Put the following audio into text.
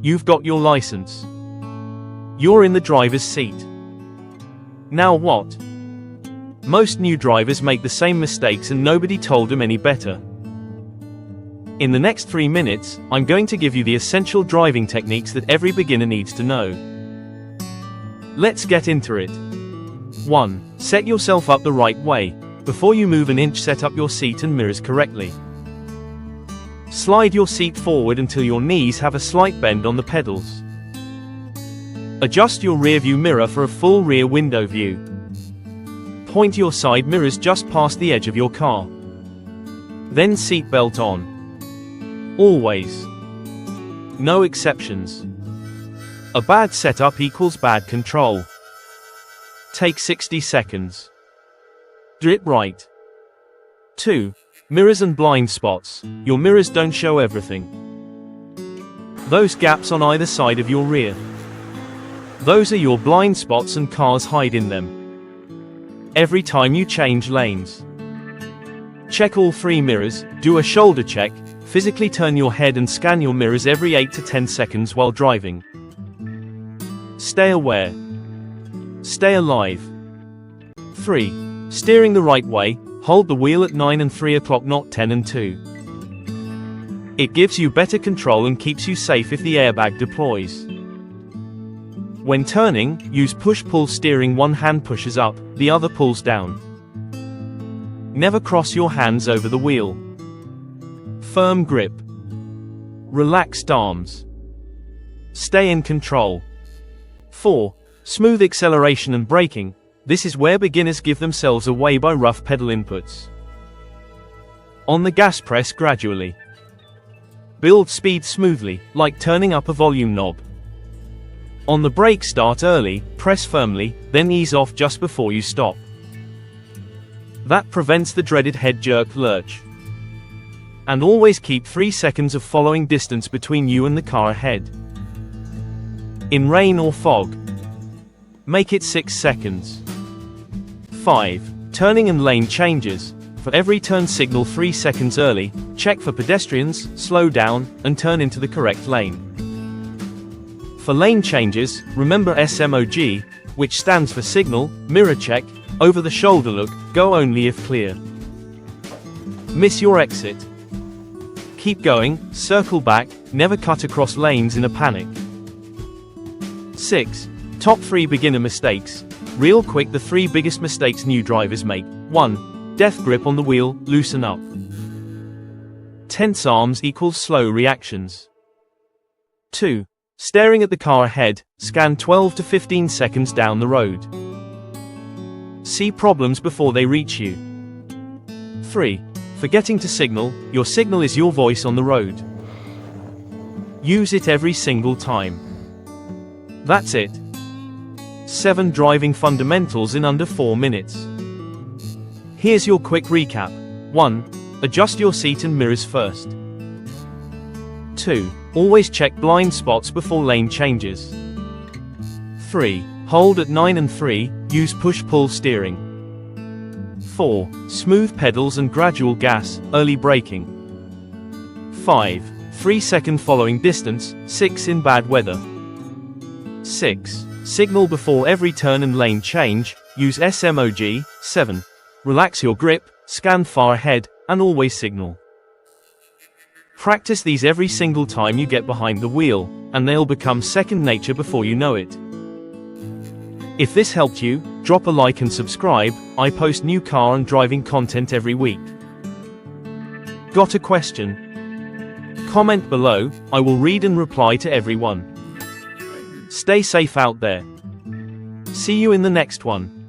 You've got your license. You're in the driver's seat. Now what? Most new drivers make the same mistakes and nobody told them any better. In the next 3 minutes, I'm going to give you the essential driving techniques that every beginner needs to know. Let's get into it. 1. Set yourself up the right way. Before you move an inch, set up your seat and mirrors correctly. Slide your seat forward until your knees have a slight bend on the pedals. Adjust your rear view mirror for a full rear window view. Point your side mirrors just past the edge of your car. Then seat belt on. Always. No exceptions. A bad setup equals bad control. Take 60 seconds. Do it right. 2. Mirrors and blind spots. Your mirrors don't show everything. Those gaps on either side of your rear. Those are your blind spots and cars hide in them. Every time you change lanes. Check all 3 mirrors, do a shoulder check, physically turn your head and scan your mirrors every 8 to 10 seconds while driving. Stay aware. Stay alive. 3. Steering the right way, hold the wheel at 9 and 3 o'clock, not 10 and 2. It gives you better control and keeps you safe if the airbag deploys. When turning, use push-pull steering. One hand pushes up, the other pulls down. Never cross your hands over the wheel. Firm grip. Relaxed arms. Stay in control. 4. Smooth acceleration and braking. This is where beginners give themselves away by rough pedal inputs. On the gas, press gradually. Build speed smoothly, like turning up a volume knob. On the brake, start early, press firmly, then ease off just before you stop. That prevents the dreaded head jerk lurch. And always keep 3 seconds of following distance between you and the car ahead. In rain or fog, make it 6 seconds. 5. Turning and lane changes. For every turn, signal 3 seconds early, check for pedestrians, slow down, and turn into the correct lane. For lane changes, remember S.M.O.G, which stands for signal, mirror check, over the shoulder look, go only if clear. Miss your exit. Keep going, circle back, never cut across lanes in a panic. 6. Top 3 beginner mistakes. Real quick, the 3 biggest mistakes new drivers make. 1. Death grip on the wheel, loosen up. Tense arms equals slow reactions. 2. Staring at the car ahead, scan 12 to 15 seconds down the road. See problems before they reach you. 3. Forgetting to signal. Your signal is your voice on the road. Use it every single time. That's it. 7 driving fundamentals in under 4 minutes. Here's your quick recap. 1. Adjust your seat and mirrors first. 2. Always check blind spots before lane changes. 3. Hold at 9 and 3, use push-pull steering. 4. Smooth pedals and gradual gas, early braking. 5. 3-second following distance, 6 in bad weather. 6. Signal before every turn and lane change, use S.M.O.G. 7. Relax your grip, scan far ahead, and always signal. Practice these every single time you get behind the wheel, and they'll become second nature before you know it. If this helped you, drop a like and subscribe. I post new car and driving content every week. Got a question? Comment below, I will read and reply to everyone. Stay safe out there. See you in the next one.